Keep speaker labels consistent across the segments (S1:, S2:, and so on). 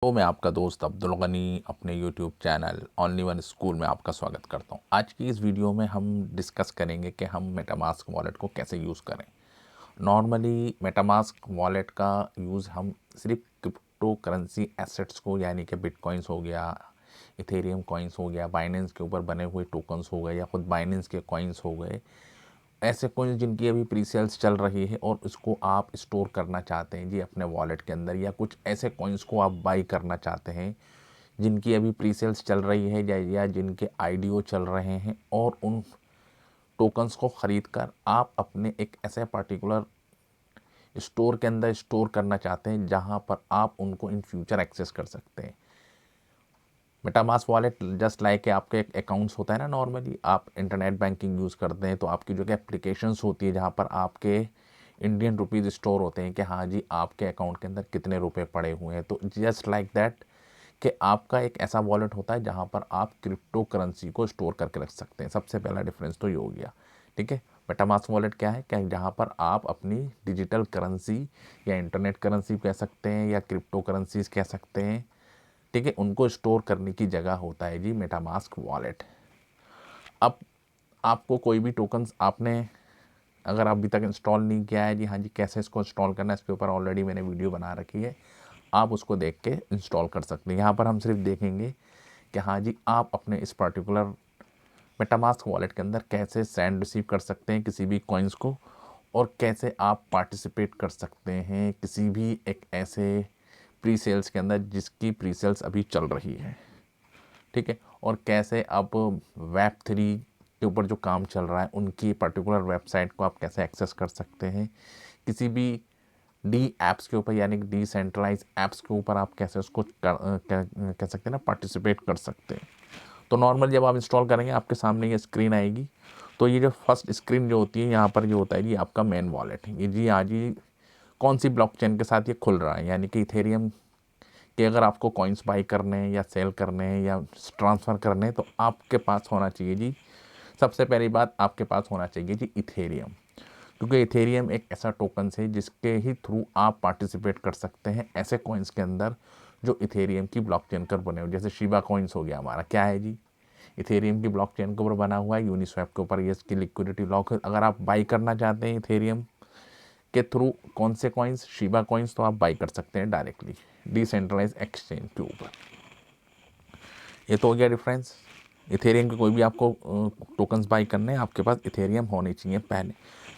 S1: तो मैं आपका दोस्त अब्दुल गनी अपने YouTube channel only one school में आपका स्वागत करता हूं। आज की इस वीडियो में हम डिस्कस करेंगे कि हम मेटामास्क वॉलेट को कैसे यूज़ करें। नॉर्मली मेटामास्क वॉलेट का यूज़ हम सिर्फ क्रिप्टो करेंसी एसेट्स को, यानी कि बिटकॉइंस हो गया, इथेरियम कॉइन्स हो गया, बाइनेंस के ऊपर बने हुए टोकन्स हो गए या खुद बाइनेंस के कॉइन्स हो गए, ऐसे कॉइन्स जिनकी अभी प्री सेल्स चल रही है और उसको आप स्टोर करना चाहते हैं जी अपने वॉलेट के अंदर, या कुछ ऐसे कॉइन्स को आप बाई करना चाहते हैं जिनकी अभी प्री सेल्स चल रही है या जिनके आईडीओ चल रहे हैं, और उन टोकन्स को ख़रीद कर आप अपने एक ऐसे पर्टिकुलर स्टोर के अंदर स्टोर करना चाहते हैं जहां पर आप उनको इन फ्यूचर एक्सेस कर सकते हैं। मेटामास्क वॉलेट जस्ट लाइक आपके एक अकाउंट्स होता है ना, नॉर्मली आप इंटरनेट बैंकिंग यूज़ करते हैं तो आपकी जो कि एप्लीकेशंस होती है जहाँ पर आपके इंडियन रुपीज़ स्टोर होते हैं कि हाँ जी आपके अकाउंट के अंदर कितने रुपए पड़े हुए हैं। तो जस्ट लाइक दैट कि आपका एक ऐसा वॉलेट होता है जहाँ पर आप क्रिप्टो करेंसी को स्टोर करके रख सकते हैं। सबसे पहला डिफरेंस तो ये हो गया, ठीक है। मेटामास्क वॉलेट क्या है, क्या जहाँ पर आप अपनी डिजिटल करेंसी या इंटरनेट करेंसी कह सकते हैं या क्रिप्टो करेंसीज कह सकते हैं, ठीक है, उनको स्टोर करने की जगह होता है जी मेटामास्क वॉलेट। अब आपको कोई भी टोकन्स आपने अगर अभी तक इंस्टॉल नहीं किया है जी, हाँ जी कैसे इसको इंस्टॉल करना है इसके ऊपर ऑलरेडी मैंने वीडियो बना रखी है, आप उसको देख के इंस्टॉल कर सकते हैं। यहाँ पर हम सिर्फ देखेंगे कि हाँ जी आप अपने इस पर्टिकुलर मेटामास्क वॉलेट के अंदर कैसे सेंड रिसीव कर सकते हैं किसी भी कॉइन्स को, और कैसे आप पार्टिसिपेट कर सकते हैं किसी भी एक ऐसे प्री सेल्स के अंदर जिसकी प्री सेल्स अभी चल रही है, ठीक है। और कैसे अब वेब 3 के ऊपर जो काम चल रहा है उनकी पर्टिकुलर वेबसाइट को आप कैसे एक्सेस कर सकते हैं, किसी भी डी ऐप्स के ऊपर यानी कि डिसेंट्रलाइज ऐप्स के ऊपर आप कैसे उसको कह सकते हैं ना पार्टिसिपेट कर सकते हैं। तो नॉर्मल जब आप इंस्टॉल करेंगे आपके सामने ये स्क्रीन आएगी। तो ये जो फर्स्ट स्क्रीन जो होती है यहाँ पर जो होता है जी आपका मेन वॉलेट, ये जी आज ही कौन सी ब्लॉकचेन के साथ ये खुल रहा है, यानी कि इथेरियम कि अगर आपको कॉइन्स बाई करने हैं या सेल करने हैं या ट्रांसफ़र करने हैं तो आपके पास होना चाहिए जी, सबसे पहली बात आपके पास होना चाहिए जी इथेरियम, क्योंकि इथेरियम एक ऐसा टोकन है जिसके ही थ्रू आप पार्टिसिपेट कर सकते हैं ऐसे कॉइन्स के अंदर जो इथेरियम की ब्लॉकचेन पर बने हुए, जैसे शिबा कॉइन्स हो गया हमारा, क्या है जी इथेरियम की ब्लॉकचेन के ऊपर बना हुआ है, यूनिस्वैप के ऊपर ये इसकी लिक्विडिटी लॉक है। अगर आप बाई करना चाहते हैं इथेरियम के थ्रू कौन से कॉइन्स, शिबा कॉइन्स, तो आप बाई कर सकते हैं डायरेक्टली डिसेंट्रलाइज एक्सचेंज के ऊपर। ये तो हो गया डिफरेंस। इथेरियम के कोई भी आपको टोकन्स बाई करने हैं आपके पास इथेरियम होने चाहिए पहले।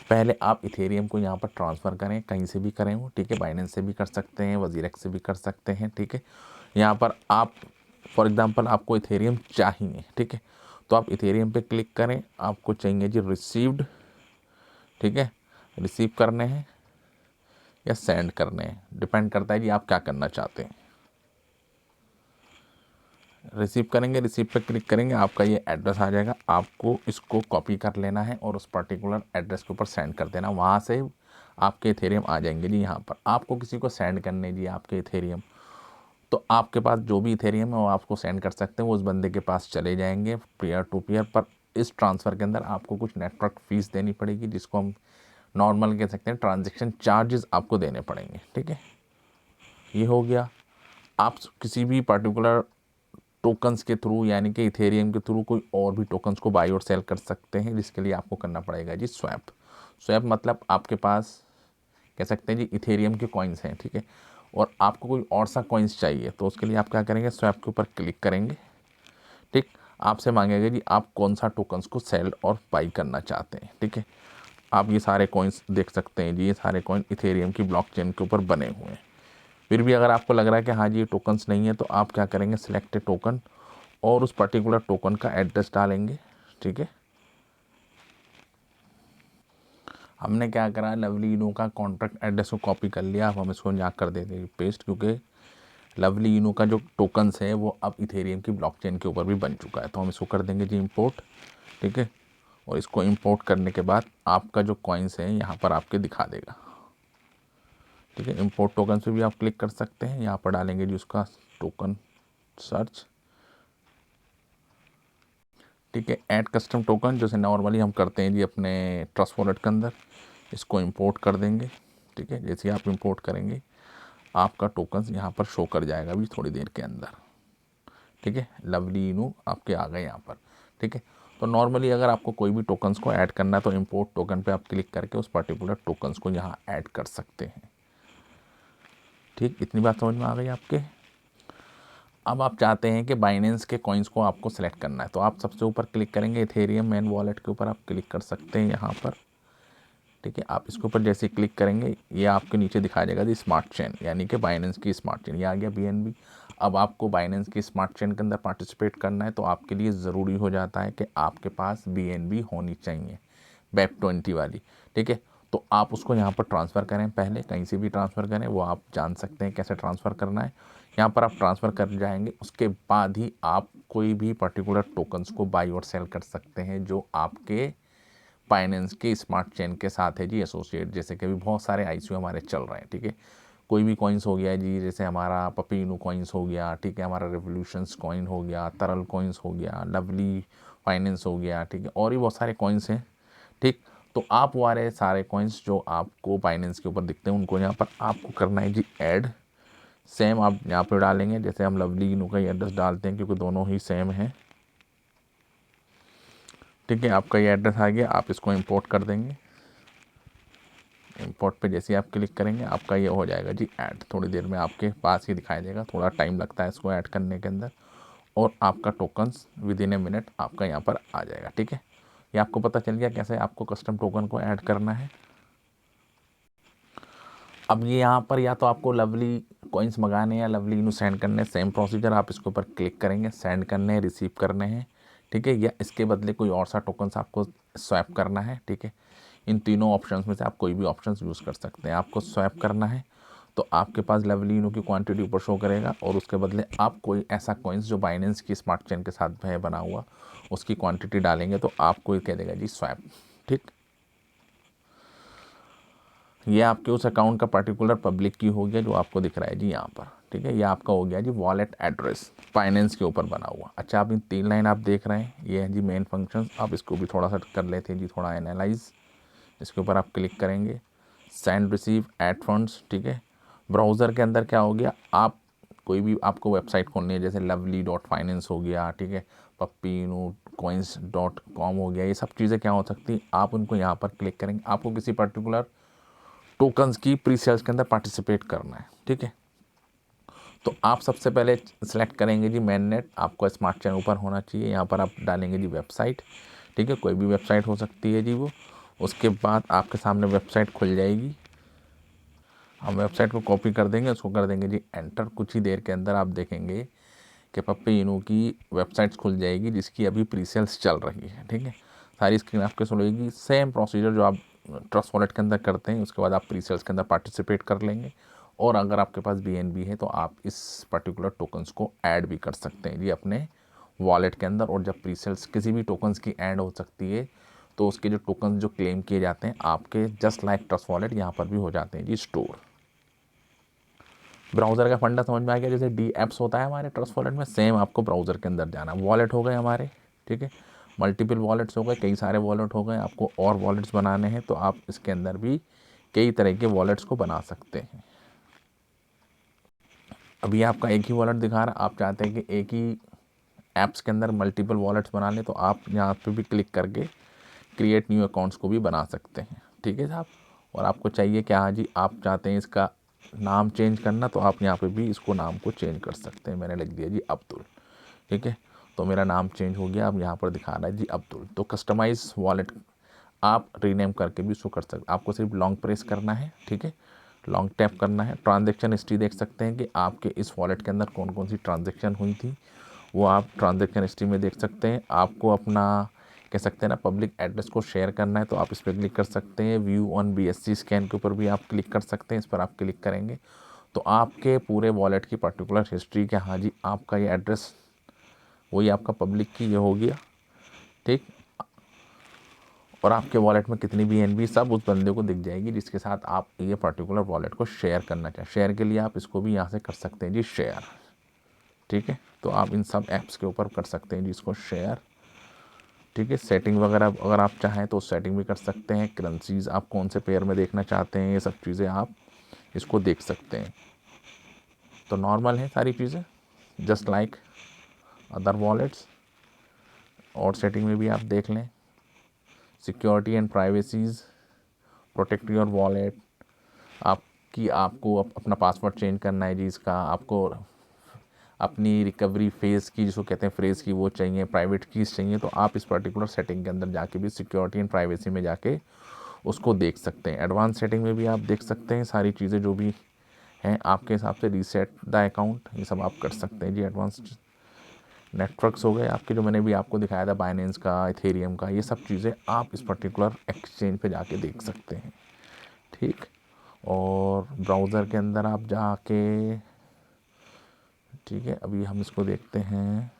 S1: पहले आप इथेरियम को यहाँ पर ट्रांसफ़र करें, कहीं से भी करें वो, ठीक है, बाइनेंस से भी कर सकते हैं, वजीरेक्स से भी कर सकते हैं, ठीक है। यहाँ पर आप फॉर एग्जांपल आपको इथेरियम चाहिए, ठीक है, तो आप इथेरियम पे क्लिक करें, आपको चाहिए जी रिसीव्ड, ठीक है, रिसीव करने हैं या सेंड करने हैं, डिपेंड करता है जी आप क्या करना चाहते हैं। रिसीव करेंगे, रिसीव पे क्लिक करेंगे, आपका ये एड्रेस आ जाएगा, आपको इसको कॉपी कर लेना है और उस पर्टिकुलर एड्रेस के ऊपर सेंड कर देना, वहाँ से आपके इथेरियम आ जाएंगे जी। यहाँ पर आपको किसी को सेंड करने जी आपके इथेरियम, तो आपके पास जो भी इथेरियम है वो आपको सेंड कर सकते हैं, वो उस बंदे के पास चले जाएंगे पीयर टू पीयर। पर इस ट्रांसफ़र के अंदर आपको कुछ नेटवर्क फ़ीस देनी पड़ेगी जिसको हम नॉर्मल कह सकते हैं, ट्रांजेक्शन चार्जेस आपको देने पड़ेंगे, ठीक है। ये हो गया। आप किसी भी पर्टिकुलर टोकन्स के थ्रू यानी कि इथेरियम के थ्रू कोई और भी टोकन्स को बाई और सेल कर सकते हैं, जिसके लिए आपको करना पड़ेगा जी स्वैप। स्वैप मतलब आपके पास कह सकते हैं जी इथेरियम के कॉइन्स हैं, ठीक है, और आपको कोई और सा कॉइन्स चाहिए तो उसके लिए आप क्या करेंगे, स्वैप के ऊपर क्लिक करेंगे, ठीक, आपसे मांगेगा जी आप कौन सा टोकन्स को सेल और बाई करना चाहते हैं, ठीक है। आप ये सारे कॉइन्स देख सकते हैं जी, ये सारे कॉइन इथेरियम की ब्लॉकचेन के ऊपर बने हुए हैं। फिर भी अगर आपको लग रहा है कि हाँ जी ये टोकन्स नहीं है तो आप क्या करेंगे, सिलेक्ट टोकन और उस पर्टिकुलर टोकन का एड्रेस डालेंगे, ठीक है। हमने क्या करा, लवली इनू का कॉन्ट्रैक्ट एड्रेस को कॉपी कर लिया, अब हम इसको यहाँ कर देते हैं पेस्ट, क्योंकि लवली इनू का जो टोकन्स है वो अब इथेरियम की ब्लॉकचेन के ऊपर भी बन चुका है। तो हम इसको कर देंगे जी इंपोर्ट, ठीक है, और इसको इंपोर्ट करने के बाद आपका जो कॉइन्स है यहाँ पर आपके दिखा देगा, ठीक है। इंपोर्ट टोकन पे भी आप क्लिक कर सकते हैं, यहाँ पर डालेंगे जी उसका टोकन सर्च, ठीक है। ऐड कस्टम टोकन जैसे नॉर्मली हम करते हैं जी अपने ट्रस्ट वॉलेट के अंदर, इसको इंपोर्ट कर देंगे, ठीक है। जैसे आप इंपोर्ट करेंगे आपका टोकन्स यहाँ पर शो कर जाएगा अभी थोड़ी देर के अंदर। ठीक है, लवली इनू आपके आ गए यहाँ पर। ठीक है, तो नॉर्मली अगर आपको कोई भी टोकन्स को ऐड करना है तो इंपोर्ट टोकन पे आप क्लिक करके उस पर्टिकुलर टोकन्स को यहाँ ऐड कर सकते हैं। ठीक, इतनी बात समझ में आ गई आपके। अब आप चाहते हैं कि बाइनेंस के कॉइन्स को आपको सेलेक्ट करना है, तो आप सबसे ऊपर क्लिक करेंगे इथेरियम मेन वॉलेट के ऊपर आप क्लिक कर सकते हैं यहाँ पर। ठीक है, आप इसके ऊपर जैसे क्लिक करेंगे ये आपके नीचे दिखाई देगा जी स्मार्ट चेन, यानी कि बाइनेंस की स्मार्ट चेन, ये आ गया BNB। अब आपको बाइनेंस की स्मार्ट चेन के अंदर पार्टिसिपेट करना है तो आपके लिए ज़रूरी हो जाता है कि आपके पास BNB होनी चाहिए, BEP20 वाली। ठीक है, तो आप उसको यहाँ पर ट्रांसफ़र करें, पहले कहीं से भी ट्रांसफ़र करें, वो आप जान सकते हैं कैसे ट्रांसफ़र करना है। यहाँ पर आप ट्रांसफ़र कर जाएंगे, उसके बाद ही आप कोई भी पर्टिकुलर टोकन्स को बाई और सेल कर सकते हैं जो आपके बाइनेंस के स्मार्ट चेन के साथ है जी एसोसिएट। जैसे कि अभी बहुत सारे ICO हमारे चल रहे हैं। ठीक है, कोई भी कॉइन्स हो गया जी, जैसे हमारा पपीनू कॉइन्स हो गया, ठीक है, हमारा रेवोल्यूशंस कॉइन हो गया, तरल कॉइन्स हो गया, लवली फाइनेंस हो गया, ठीक है, और भी बहुत सारे कॉइन्स हैं। ठीक, तो आप वो वाले सारे कॉइन्स जो आपको बाइनेंस के ऊपर दिखते हैं उनको यहाँ पर आपको करना है जी ऐड। सेम आप यहाँ पर डालेंगे, जैसे हम लवली इनू का ही एड्रेस डालते हैं क्योंकि दोनों ही सेम है। ठीक है, आपका ये एड्रेस आ गया, आप इसको इंपोर्ट कर देंगे। इंपोर्ट पे जैसे आप क्लिक करेंगे आपका ये हो जाएगा जी ऐड, थोड़ी देर में आपके पास ही दिखाई देगा, थोड़ा टाइम लगता है इसको ऐड करने के अंदर, और आपका टोकन्स विदिन ए मिनट आपका यहाँ पर आ जाएगा। ठीक है, ये आपको पता चल गया कैसे आपको कस्टम टोकन को ऐड करना है। अब ये यहाँ पर या तो आपको लवली कॉइन्स मंगाने या लवली इनू सेंड करने, सेम प्रोसीजर, आप इसके ऊपर क्लिक करेंगे, सेंड करने हैं, रिसीव करने हैं। ठीक है, या इसके बदले कोई और सा टोकन्स आपको स्वैप करना है। ठीक है, इन तीनों ऑप्शंस में से आप कोई भी ऑप्शंस यूज़ कर सकते हैं। आपको स्वैप करना है तो आपके पास लवली इनू की क्वांटिटी ऊपर शो करेगा और उसके बदले आप कोई ऐसा कॉइन्स जो बाइनेंस की स्मार्ट चेन के साथ है बना हुआ उसकी क्वांटिटी डालेंगे तो आपको ये कह देगा जी स्वैप। ठीक, ये आपके उस अकाउंट का पर्टिकुलर पब्लिक की हो गया जो आपको दिख रहा है जी यहाँ पर। ठीक है, ये आपका हो गया जी वॉलेट एड्रेस बाइनेंस के ऊपर बना हुआ। अच्छा, आप इन 3 लाइन आप देख रहे हैं, ये है जी मेन फंक्शन। आप इसको भी थोड़ा सा कर लेते हैं जी, थोड़ा एनालाइज। इसके ऊपर आप क्लिक करेंगे, सेंड रिसीव ऐड फंड्स। ठीक है, ब्राउज़र के अंदर क्या हो गया, आप कोई भी आपको वेबसाइट खोलनी है जैसे lovely.finance हो गया, ठीक है, pppinocoins.com हो गया, ये सब चीज़ें क्या हो सकती हैं, आप उनको यहाँ पर क्लिक करेंगे, आपको किसी पर्टिकुलर टोकन्स की प्री सेल्स के अंदर पार्टिसिपेट करना है। ठीक है, तो आप सबसे पहले सेलेक्ट करेंगे जी मेन नेट, आपको स्मार्ट चेन ऊपर होना चाहिए, यहाँ पर आप डालेंगे जी वेबसाइट। ठीक है, कोई भी वेबसाइट हो सकती है जी वो। उसके बाद आपके सामने वेबसाइट खुल जाएगी, हम वेबसाइट को कॉपी कर देंगे, उसको कर देंगे जी एंटर। कुछ ही देर के अंदर आप देखेंगे कि पप्पी इनू की वेबसाइट्स खुल जाएगी जिसकी अभी प्री सेल्स चल रही है। ठीक है, सारी स्क्रीन आपके खुलेगी, सेम प्रोसीजर जो आप ट्रस्ट वॉलेट के अंदर करते हैं, उसके बाद आप प्री सेल्स के अंदर पार्टिसिपेट कर लेंगे। और अगर आपके पास BNB है तो आप इस पर्टिकुलर टोकन्स को ऐड भी कर सकते हैं जी अपने वॉलेट के अंदर। और जब प्री सेल्स किसी भी टोकन्स की ऐड हो सकती है तो उसके जो टोकन्स जो क्लेम किए जाते हैं आपके जस्ट लाइक ट्रस्ट वॉलेट यहाँ पर भी हो जाते हैं जी स्टोर। ब्राउज़र का फंडा समझ में आ गया, जैसे DApps होता है हमारे ट्रस्ट वॉलेट में, सेम आपको ब्राउज़र के अंदर जाना। वॉलेट हो गए हमारे, ठीक है, मल्टीपल वॉलेट्स हो गए, कई सारे वॉलेट हो गए, आपको और वॉलेट्स बनाने हैं तो आप इसके अंदर भी कई तरह के वॉलेट्स को बना सकते हैं। अभी आपका एक ही वॉलेट दिखा रहा, आप चाहते हैं कि एक ही ऐप्स के अंदर मल्टीपल वॉलेट्स बना लें तो आप यहाँ पे भी क्लिक करके क्रिएट न्यू अकाउंट्स को भी बना सकते हैं। ठीक है साहब, और आपको चाहिए क्या, हाँ जी, आप चाहते हैं इसका नाम चेंज करना तो आप यहाँ पे भी इसको नाम को चेंज कर सकते हैं। मैंने लिख दिया जी अब्दुल। ठीक है, तो मेरा नाम चेंज हो गया, अब यहाँ पर दिखा रहा है जी अब्दुल। तो कस्टमाइज वॉलेट आप रीनेम करके भी इसको कर सकते, आपको सिर्फ लॉन्ग प्रेस करना है। ठीक है, लॉन्ग टैप करना है, ट्रांजैक्शन हिस्ट्री देख सकते हैं कि आपके इस वॉलेट के अंदर कौन कौन सी ट्रांजैक्शन हुई थी वो आप ट्रांजैक्शन हिस्ट्री में देख सकते हैं। आपको अपना कह सकते हैं ना पब्लिक एड्रेस को शेयर करना है तो आप इस पर क्लिक कर सकते हैं। व्यू ऑन BSC स्कैन के ऊपर भी आप क्लिक कर सकते हैं, इस पर आप क्लिक करेंगे तो आपके पूरे वॉलेट की पर्टिकुलर हिस्ट्री के, हाँ जी, आपका ये एड्रेस वही आपका पब्लिक की ये हो गया। ठीक, और आपके वॉलेट में कितनी BNB सब उस बंदे को दिख जाएगी जिसके साथ आप ये पर्टिकुलर वॉलेट को शेयर करना चाहें। शेयर के लिए आप इसको भी यहाँ से कर सकते हैं जी शेयर। ठीक है, तो आप इन सब ऐप्स के ऊपर कर सकते हैं जी इसको शेयर। ठीक है, सेटिंग वगैरह अगर आप चाहें तो सेटिंग भी कर सकते हैं, करेंसीज आप कौन से पेयर में देखना चाहते हैं, ये सब चीज़ें आप इसको देख सकते हैं। तो नॉर्मल है सारी चीज़ें, जस्ट लाइक अदर वॉलेट्स। और सेटिंग में भी आप देख लें, security and privacies, protect your wallet, आपको अपना पासवर्ड चेंज करना है जी, इसका आपको अपनी रिकवरी फेज़ की, जिसको कहते हैं फ्रेज़ की, वो चाहिए, प्राइवेट कीज़ चाहिए, तो आप इस पर्टिकुलर सेटिंग के अंदर जाके भी सिक्योरिटी एंड प्राइवेसी में जाके उसको देख सकते हैं। एडवांस सेटिंग में भी आप देख सकते हैं सारी चीज़ें जो भी हैं आपके हिसाब से, रीसेट द अकाउंट, ये सब आप कर सकते हैं जी। एडवांस नेटवर्क्स हो गए आपके, जो मैंने भी आपको दिखाया था, बाइनेंस का, इथेरियम का, ये सब चीज़ें आप इस पर्टिकुलर एक्सचेंज पे जाके देख सकते हैं, ठीक। और ब्राउज़र के अंदर आप जाके, ठीक है, अभी हम इसको देखते हैं।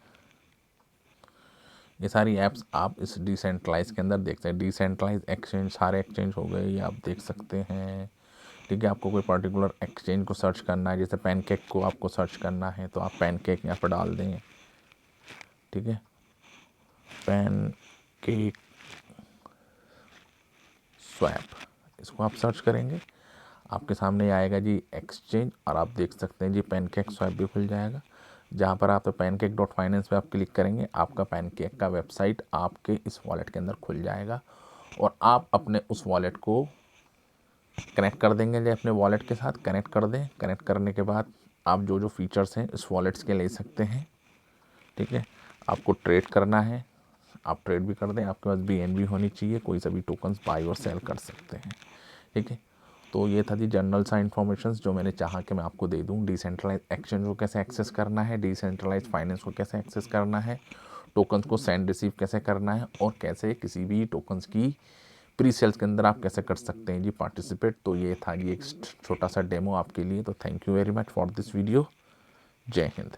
S1: ये सारी ऐप्स आप इस डिसेंट्रलाइज के अंदर देखते हैं। डिसेंट्रलाइज एक्सचेंज, सारे एक्सचेंज हो गए, ये आप देख सकते हैं, ठीक है। आपको कोई पर्टिकुलर एक्सचेंज को सर्च करना है, जैसे पैनकेक को आपको सर्च करना है, तो आप पैनकेक यहाँ पर डाल दें, ठीक है, पैनकेक स्वैप, इसको आप सर्च करेंगे, आपके सामने आएगा जी एक्सचेंज, और आप देख सकते हैं जी पैनकेक स्वैप भी खुल जाएगा। जहाँ पर आप pancake.finance पे आप क्लिक करेंगे, आपका पैनकेक का वेबसाइट आपके इस वॉलेट के अंदर खुल जाएगा, और आप अपने उस वॉलेट को कनेक्ट कर देंगे जी, अपने वॉलेट के साथ कनेक्ट कर दें। कनेक्ट करने के बाद आप जो जो फीचर्स हैं इस वॉलेट्स के ले सकते हैं, ठीक है। आपको ट्रेड करना है, आप ट्रेड भी कर दें, आपके पास BNB होनी चाहिए, कोई सा भी टोकन्स बाई और सेल कर सकते हैं, ठीक है। तो ये था जी जनरल सा इन्फॉर्मेशन जो मैंने चाहा कि मैं आपको दे दूँ। डिसेंट्रलाइज एक्सचेंज को कैसे एक्सेस करना है, डिसेंट्रलाइज फाइनेंस को कैसे एक्सेस करना है, टोकन्स को सेंड रिसीव कैसे करना है, और कैसे किसी भी टोकन्स की प्री सेल्स के अंदर आप कैसे कर सकते हैं जी पार्टिसिपेट। तो ये था जी एक छोटा सा डेमो आपके लिए। तो thank you very much for this video. जय हिंद।